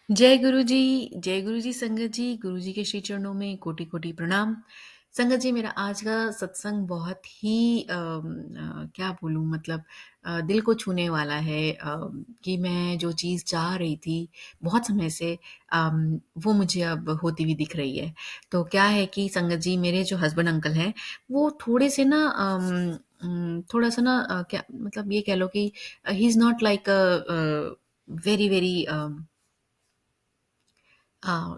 जय गुरु जी संगत जी, गुरु जी के श्री चरणों में कोटि-कोटि प्रणाम। संगत जी मेरा आज का सत्संग बहुत ही क्या बोलूँ मतलब दिल को छूने वाला है कि मैं जो चीज़ चाह रही थी बहुत समय से वो मुझे अब होती हुई दिख रही है। तो क्या है कि संगत जी मेरे जो हस्बैंड अंकल हैं, वो थोड़े से ना थोड़ा-सा ना क्या मतलब ये कह लो कि he is not like very very uh,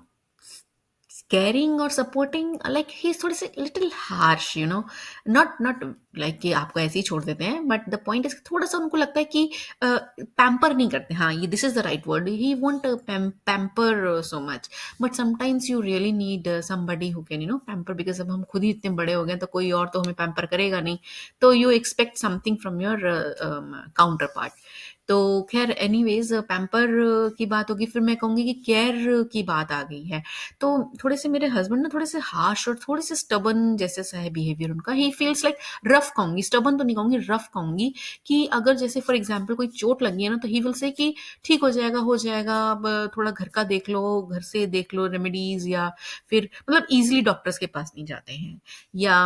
caring or supporting like he's थोड़े से little harsh you know not like कि आपको ऐसे ही छोड़ देते हैं but the point is थोड़ा सा उनको लगता है कि पैम्पर नहीं करते हाँ ये this is the right word he won't pamper so much but sometimes you really need somebody who can you know pamper because अब हम खुद ही इतने बड़े हो गए हैं तो कोई और तो हमें पैम्पर करेगा नहीं तो you expect something from your counterpart तो खैर एनीवेज पैम्पर की बात होगी फिर मैं कहूँगी कि केयर की बात आ गई है तो थोड़े से मेरे हस्बैंड ना थोड़े से हार्श और थोड़े से स्टबन जैसे सा है बिहेवियर उनका ही फील्स लाइक रफ कहूंगी स्टबन तो नहीं कहूंगी रफ कहूंगी कि अगर जैसे फॉर एग्जांपल कोई चोट लगी है ना तो ही विल से कि ठीक हो जाएगा अब थोड़ा घर का देख लो घर से देख लो रेमेडीज या फिर मतलब इजीली डॉक्टर्स के पास नहीं जाते हैं या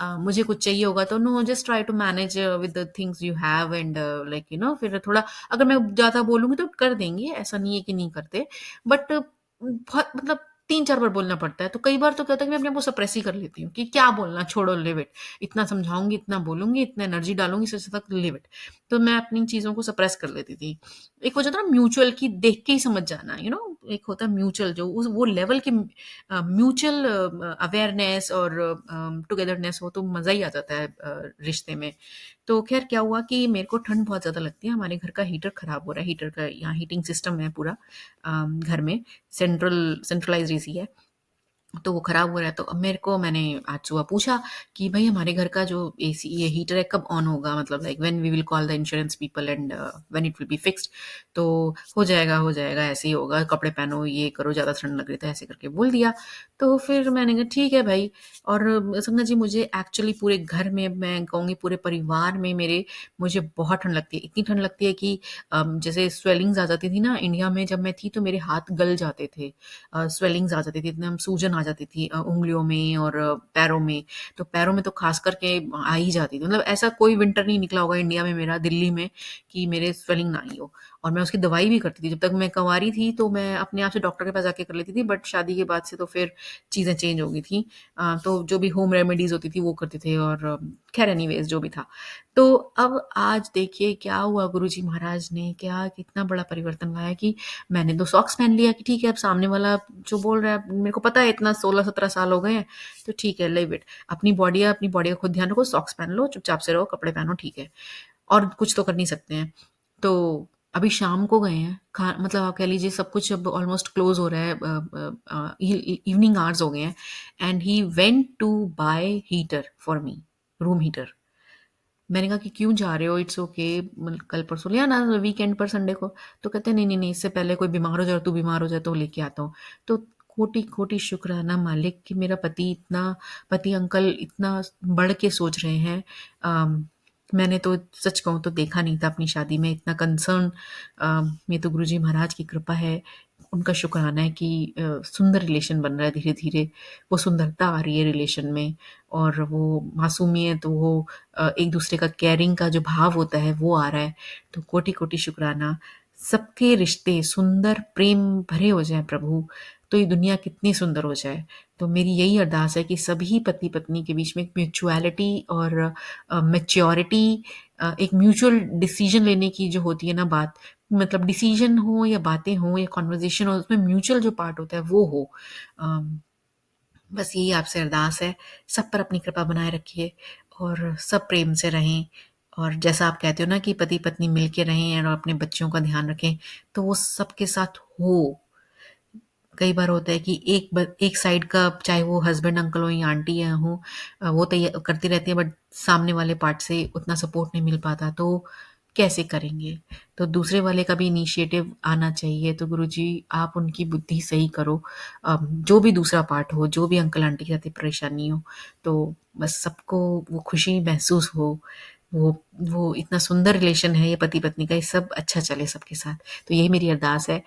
मुझे कुछ चाहिए होगा तो no just try to manage with the things you have and like you know फिर थोड़ा अगर मैं ज़्यादा बोलूँगी तो कर देंगे ऐसा नहीं है कि नहीं करते बट बहुत मतलब 3-4 बार बोलना पड़ता है, तो कई बार तो क्या होता है कि मैं अपने आप को सप्रेस ही कर लेती हूँ कि क्या बोलना छोड़ो लिव इट। इतना समझाऊँगी, इतना बोलूँगी, इतना एनर्जी डालूँगी इससे अच्छा था लिव इट। तो मैं अपनी चीज़ों को सप्रेस कर लेती थी। एक हो जाता है ना म्यूचुअल कि देख के ही समझ जाना, यू नो एक होता है म्यूचुअल जो उस वो लेवल के म्यूचुअल अवेयरनेस और टुगेदरनेस हो तो मज़ा ही आ जाता है रिश्ते में। तो ख़ैर क्या हुआ कि मेरे को ठंड बहुत ज़्यादा लगती है, हमारे घर का हीटर ख़राब हो रहा है, हीटर का यहाँ हीटिंग सिस्टम है पूरा घर में, सेंट्रलाइज़्ड एसी है। तो वो खराब हो रहा है तो अब मेरे को मैंने आज सुबह पूछा कि भाई हमारे घर का जो एसी ये हीटर है कब ऑन होगा मतलब like when we will call the insurance people and when it will be fixed तो हो जाएगा ऐसे ही होगा कपड़े पहनो ये करो ज़्यादा ठंड लग रही तो ऐसे करके बोल दिया तो फिर मैंने कहा ठीक है भाई और संगत जी मुझे एक्चुअली पूरे घर में मैं कहूँगी पूरे परिवार में मेरे मुझे बहुत ठंड लगती है इतनी ठंड लगती है कि जैसे स्वेलिंग्स आ जाती थी ना इंडिया में जब मैं थी तो मेरे हाथ गल जाते थे स्वेलिंग्स आ जाती थी एकदम सूजन आ जाती थी उंगलियों में और पैरों में तो पैरों में तो खास करके आ ही जाती थी मतलब ऐसा कोई विंटर नहीं निकला होगा इंडिया में मेरा दिल्ली में कि मेरे स्वेलिंग ना आई हो और मैं उसकी दवाई भी करती थी जब तक मैं कंवारी थी तो मैं अपने आप से डॉक्टर के पास जाके कर लेती थी बट शादी के बाद से तो फिर चीज़ें चेंज हो गई थी तो जो भी होम रेमेडीज होती थी वो करते थे और खैर एनीवेज जो भी था तो अब आज देखिए क्या हुआ गुरुजी महाराज ने क्या कितना बड़ा परिवर्तन लाया कि मैंने तो सॉक्स पहन लिया कि ठीक है अब सामने वाला जो बोल रहा है मेरे को पता है इतना 16-17 साल हो गए हैं तो ठीक है लिव इट अपनी बॉडी का खुद ध्यान रखो सॉक्स पहन लो चुपचाप से रहो कपड़े पहनो ठीक है और कुछ तो कर नहीं सकते हैं तो अभी शाम को गए हैं मतलब आप कह लीजिए सब कुछ अब ऑलमोस्ट क्लोज हो रहा है इवनिंग आवर्स हो गए हैं and he went to buy heater for me room heater मैंने कहा कि क्यों जा रहे हो इट्स ओके कल परसों लिया ना वीकेंड पर संडे को तो कहते हैं नहीं इससे पहले कोई बीमार हो जाए तू बीमार हो जाए तो लेके आता हूँ तो कोटि कोटि शुक्राना मालिक कि मेरा पति अंकल इतना बढ़ के सोच रहे हैं मैंने तो सच कहूँ तो देखा नहीं था अपनी शादी में इतना कंसर्न ये तो गुरुजी महाराज की कृपा है उनका शुक्राना है कि सुंदर रिलेशन बन रहा है धीरे धीरे वो सुंदरता आ रही है रिलेशन में और वो मासूमियत वो एक दूसरे का केयरिंग का जो भाव होता है वो आ रहा है तो कोटि कोटि शुक्राना सबके रिश्ते सुंदर प्रेम भरे हो जाए प्रभु तो ये दुनिया कितनी सुंदर हो जाए तो मेरी यही अरदास है कि सभी पति पत्नी के बीच में एक म्यूचुअलिटी और मैच्योरिटी एक म्यूचुअल डिसीजन लेने की जो होती है ना बात मतलब डिसीजन हो या बातें हो या कॉन्वर्जेशन हो उसमें म्यूचुअल जो पार्ट होता है वो हो अम, बस यही आपसे अरदास है सब पर अपनी कृपा बनाए रखिए और सब प्रेम से रहें और जैसा आप कहते हो ना कि पति पत्नी मिल के रहें और अपने बच्चों का ध्यान रखें तो वो सबके साथ हो कई बार होता है कि एक साइड का चाहे वो हस्बैंड अंकल हो या आंटी या हो वो तो करती रहती है बट सामने वाले पार्ट से उतना सपोर्ट नहीं मिल पाता तो कैसे करेंगे तो दूसरे वाले का भी इनिशिएटिव आना चाहिए तो गुरुजी आप उनकी बुद्धि सही करो जो भी दूसरा पार्ट हो जो भी अंकल आंटी के साथ परेशानी हो तो बस सबको वो खुशी महसूस हो वो वो इतना सुंदर रिलेशन है ये पति पत्नी का ये सब अच्छा चले सबके साथ तो यही मेरी अरदास है